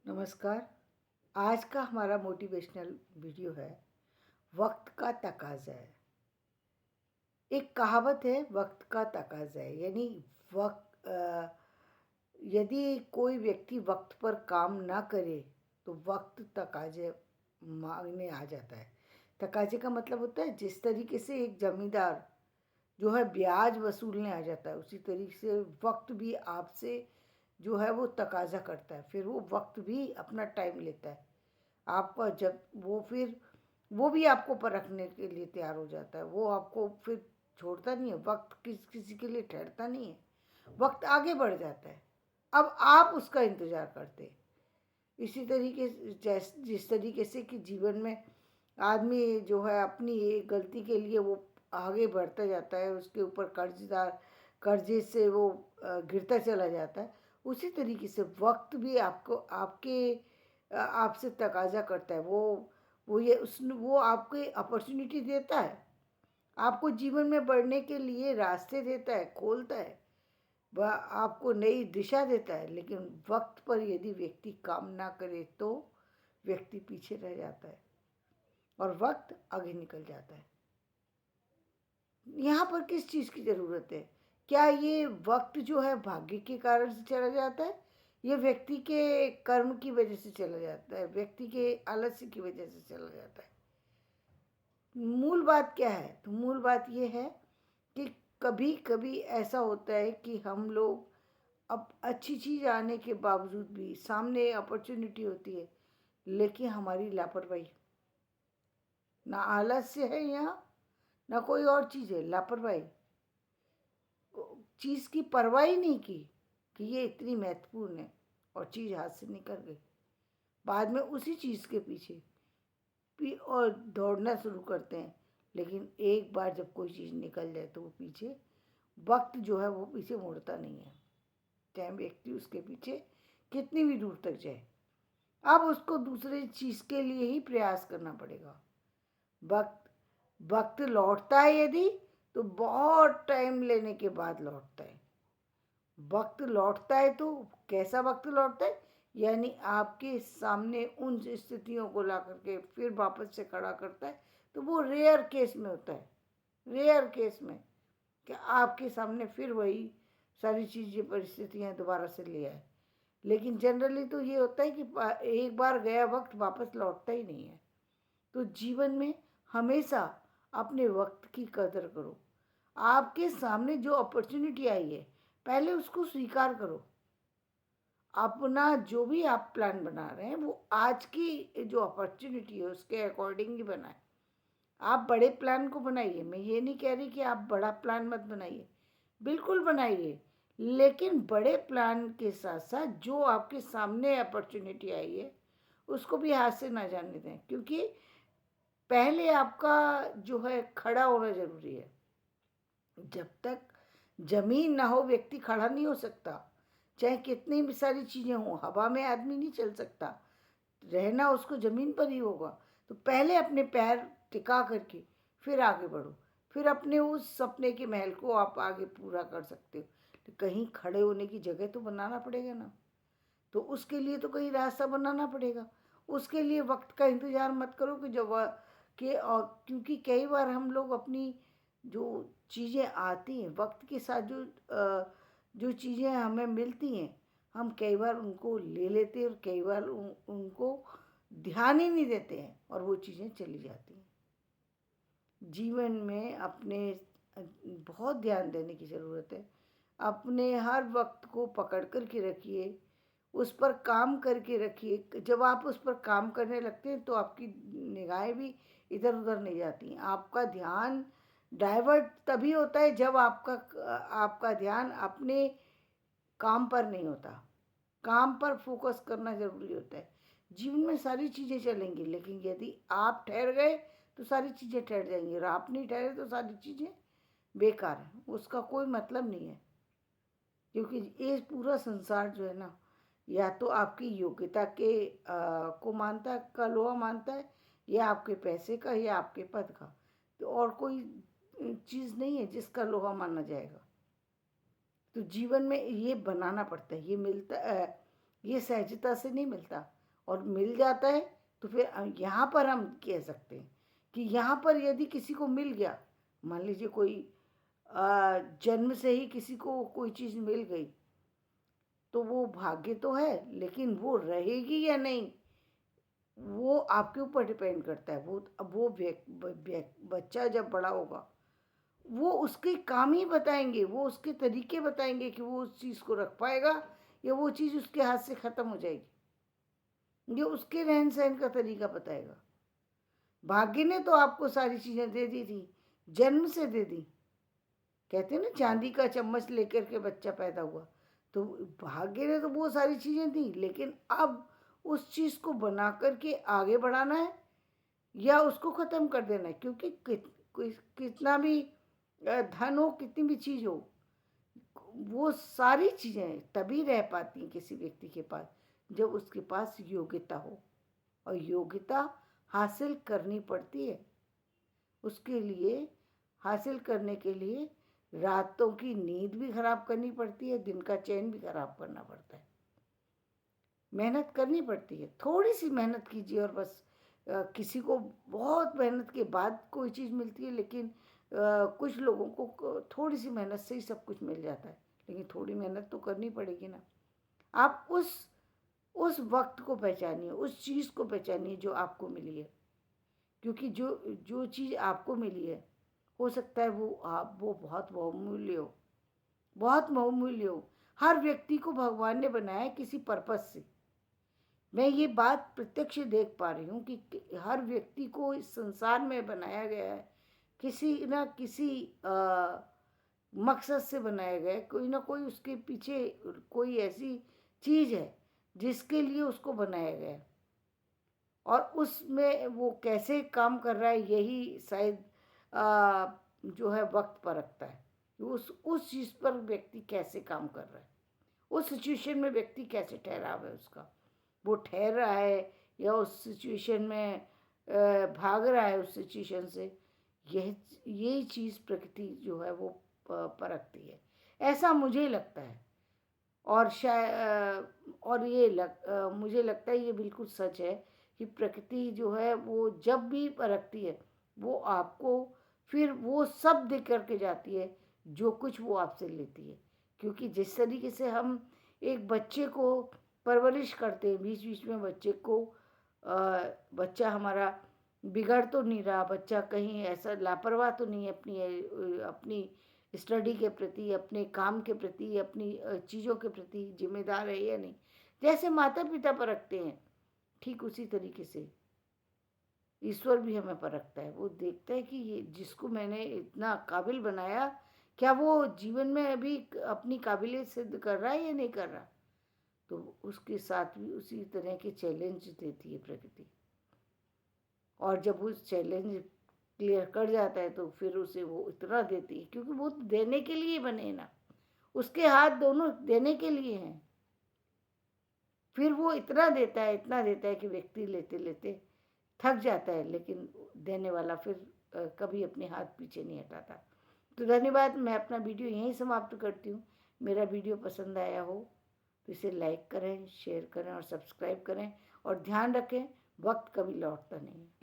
नमस्कार। आज का हमारा मोटिवेशनल वीडियो है वक्त का तकाज़ा है। एक कहावत है वक्त का तकाज़ा है, यानी यदि कोई व्यक्ति वक्त पर काम ना करे तो वक्त तकाजे मांगने आ जाता है। तकाजे का मतलब होता है जिस तरीके से एक जमींदार जो है ब्याज वसूलने आ जाता है, उसी तरीके से वक्त भी आपसे जो है वो तकाजा करता है। फिर वो वक्त भी अपना टाइम लेता है आपका, जब वो फिर वो भी आपको परखने के लिए तैयार हो जाता है। वो आपको फिर छोड़ता नहीं है। वक्त किसी के लिए ठहरता नहीं है। वक्त आगे बढ़ जाता है। अब आप उसका इंतज़ार करते हैं। इसी तरीके से जिस तरीके से कि जीवन में आदमी जो है अपनी एक गलती के लिए वो आगे बढ़ता जाता है, उसके ऊपर कर्जे से वो गिरता चला जाता है। उसी तरीके से वक्त भी आपको आपसे तकाजा करता है। वो आपको अपॉर्चुनिटी देता है, आपको जीवन में बढ़ने के लिए रास्ते देता है, खोलता है, वह आपको नई दिशा देता है। लेकिन वक्त पर यदि व्यक्ति काम ना करे तो व्यक्ति पीछे रह जाता है और वक्त आगे निकल जाता है। यहाँ पर किस चीज़ की ज़रूरत है? क्या ये वक्त जो है भाग्य के कारण से चला जाता है, ये व्यक्ति के कर्म की वजह से चला जाता है, व्यक्ति के आलस्य की वजह से चला जाता है? मूल बात क्या है? तो मूल बात ये है कि कभी कभी ऐसा होता है कि हम लोग अब अच्छी चीज़ आने के बावजूद भी सामने अपॉर्चुनिटी होती है, लेकिन हमारी लापरवाही, ना आलस्य है यहाँ, ना कोई और चीज़ है, लापरवाही। चीज़ की परवाह ही नहीं की कि ये इतनी महत्वपूर्ण है और चीज़ हाथ से निकल गई। बाद में उसी चीज़ के पीछे भी और दौड़ना शुरू करते हैं। लेकिन एक बार जब कोई चीज़ निकल जाए तो वो पीछे वक्त जो है वो पीछे मुड़ता नहीं है, चाहे व्यक्ति उसके पीछे कितनी भी दूर तक जाए। अब उसको दूसरे चीज़ के लिए ही प्रयास करना पड़ेगा। वक्त वक्त लौटता है यदि, तो बहुत टाइम लेने के बाद लौटता है। वक्त लौटता है तो कैसा वक्त लौटता है? यानी आपके सामने उन स्थितियों को ला करके फिर वापस से खड़ा करता है। तो वो रेयर केस में होता है, रेयर केस में, कि आपके सामने फिर वही सारी चीज़ें परिस्थितियाँ दोबारा से ले आए। लेकिन जनरली तो ये होता है कि एक बार गया वक्त वापस लौटता ही नहीं है। तो जीवन में हमेशा अपने वक्त की कदर करो। आपके सामने जो अपॉर्चुनिटी आई है, पहले उसको स्वीकार करो। अपना जो भी आप प्लान बना रहे हैं वो आज की जो अपॉर्चुनिटी है उसके अकॉर्डिंग ही बनाएं। आप बड़े प्लान को बनाइए, मैं ये नहीं कह रही कि आप बड़ा प्लान मत बनाइए, बिल्कुल बनाइए। लेकिन बड़े प्लान के साथ साथ जो आपके सामने अपॉर्चुनिटी आई है उसको भी हाथ से ना जाने दें, क्योंकि पहले आपका जो है खड़ा होना जरूरी है। जब तक जमीन ना हो व्यक्ति खड़ा नहीं हो सकता। चाहे कितनी भी सारी चीज़ें हों, हवा में आदमी नहीं चल सकता, रहना उसको ज़मीन पर ही होगा। तो पहले अपने पैर टिका करके फिर आगे बढ़ो, फिर अपने उस सपने के महल को आप आगे पूरा कर सकते हो। तो कहीं खड़े होने की जगह तो बनाना पड़ेगा ना, तो उसके लिए तो कहीं रास्ता बनाना पड़ेगा। उसके लिए वक्त का इंतज़ार मत करो कि जब कि और क्योंकि कई बार हम लोग अपनी जो चीज़ें आती हैं वक्त के साथ, जो चीज़ें हमें मिलती हैं, हम कई बार उनको ले लेते हैं और कई बार उनको ध्यान ही नहीं देते हैं और वो चीज़ें चली जाती हैं। जीवन में अपने बहुत ध्यान देने की ज़रूरत है। अपने हर वक्त को पकड़ कर के रखिए, उस पर काम करके रखिए। जब आप उस पर काम करने लगते हैं तो आपकी निगाहें भी इधर उधर नहीं जाती हैं। आपका ध्यान डाइवर्ट तभी होता है जब आपका ध्यान अपने काम पर नहीं होता। काम पर फोकस करना ज़रूरी होता है। जीवन में सारी चीज़ें चलेंगी, लेकिन यदि आप ठहर गए तो सारी चीज़ें ठहर जाएंगी, और आप नहीं ठहरे तो सारी चीज़ें बेकार हैं, उसका कोई मतलब नहीं है। क्योंकि ये पूरा संसार जो है ना, या तो आपकी योग्यता को मानता है, का लोहा मानता है, या आपके पैसे का, या आपके पद का। तो और कोई चीज़ नहीं है जिसका लोहा माना जाएगा। तो जीवन में ये बनाना पड़ता है, ये सहजता से नहीं मिलता। और मिल जाता है तो फिर यहाँ पर हम कह सकते हैं कि यहाँ पर यदि किसी को मिल गया, मान लीजिए कोई जन्म से ही किसी को कोई चीज़ मिल गई, तो वो भाग्य तो है, लेकिन वो रहेगी या नहीं वो आपके ऊपर डिपेंड करता है। वो अब वो बच्चा जब बड़ा होगा वो उसके काम ही बताएंगे, वो उसके तरीके बताएंगे कि वो उस चीज़ को रख पाएगा या वो चीज़ उसके हाथ से ख़त्म हो जाएगी। ये उसके रहन सहन का तरीका बताएगा। भाग्य ने तो आपको सारी चीज़ें दे दी थी, जन्म से दे दी। कहते हैं ना चांदी का चम्मच लेकर के बच्चा पैदा हुआ, तो भाग्य ने तो वो सारी चीज़ें दी, लेकिन अब उस चीज़ को बना करके आगे बढ़ाना है या उसको ख़त्म कर देना है। क्योंकि कितना भी धन हो, कितनी भी चीज़ हो, वो सारी चीज़ें तभी रह पाती हैं किसी व्यक्ति के पास जब उसके पास योग्यता हो, और योग्यता हासिल करनी पड़ती है। उसके लिए हासिल करने के लिए रातों की नींद भी खराब करनी पड़ती है, दिन का चैन भी खराब करना पड़ता है, मेहनत करनी पड़ती है। थोड़ी सी मेहनत कीजिए और बस किसी को बहुत मेहनत के बाद कोई चीज़ मिलती है, लेकिन कुछ लोगों को थोड़ी सी मेहनत से ही सब कुछ मिल जाता है, लेकिन थोड़ी मेहनत तो करनी पड़ेगी ना। आप उस वक्त को पहचानिए, उस चीज़ को पहचानिए जो आपको मिली है, क्योंकि जो जो चीज़ आपको मिली है हो सकता है वो बहुत बहुमूल्य हो, बहुत बहुमूल्य हो। हर व्यक्ति को भगवान ने बनाया है किसी पर्पस से। मैं ये बात प्रत्यक्ष देख पा रही हूँ कि हर व्यक्ति को इस संसार में बनाया गया है, किसी न किसी मकसद से बनाया गया है। कोई ना कोई उसके पीछे कोई ऐसी चीज़ है जिसके लिए उसको बनाया गया है, और उसमें वो कैसे काम कर रहा है यही शायद जो है वक्त पर रखता है कि उस चीज़ पर व्यक्ति कैसे काम कर रहा है, उस सिचुएशन में व्यक्ति कैसे ठहराव है उसका, वो ठहर रहा है या उस सिचुएशन में भाग रहा है उस सिचुएशन से। यही चीज़ प्रकृति जो है वो परखती है, ऐसा मुझे लगता है। और और मुझे लगता है ये बिल्कुल सच है कि प्रकृति जो है वो जब भी परखती है वो आपको फिर वो सब दे करके जाती है जो कुछ वो आपसे लेती है। क्योंकि जिस तरीके से हम एक बच्चे को परवरिश करते हैं, बीच बीच में बच्चे को बच्चा हमारा बिगड़ तो नहीं रहा, बच्चा कहीं ऐसा लापरवाह तो नहीं है अपनी स्टडी के प्रति, अपने काम के प्रति, अपनी चीज़ों के प्रति जिम्मेदार है या नहीं, जैसे माता पिता परखते हैं ठीक उसी तरीके से ईश्वर भी हमें परखता है। वो देखता है कि ये जिसको मैंने इतना काबिल बनाया, क्या वो जीवन में अभी अपनी काबिलियत सिद्ध कर रहा है या नहीं कर रहा। तो उसके साथ भी उसी तरह के चैलेंज देती है प्रकृति, और जब उस चैलेंज क्लियर कर जाता है तो फिर उसे वो इतना देती है, क्योंकि वो देने के लिए बने ना, उसके हाथ दोनों देने के लिए हैं। फिर वो इतना देता है कि व्यक्ति लेते लेते थक जाता है, लेकिन देने वाला फिर कभी अपने हाथ पीछे नहीं हटाता। तो धन्यवाद, मैं अपना वीडियो यहीं समाप्त करती हूँ। मेरा वीडियो पसंद आया हो तो इसे लाइक करें, शेयर करें और सब्सक्राइब करें, और ध्यान रखें वक्त कभी लौटता नहीं है।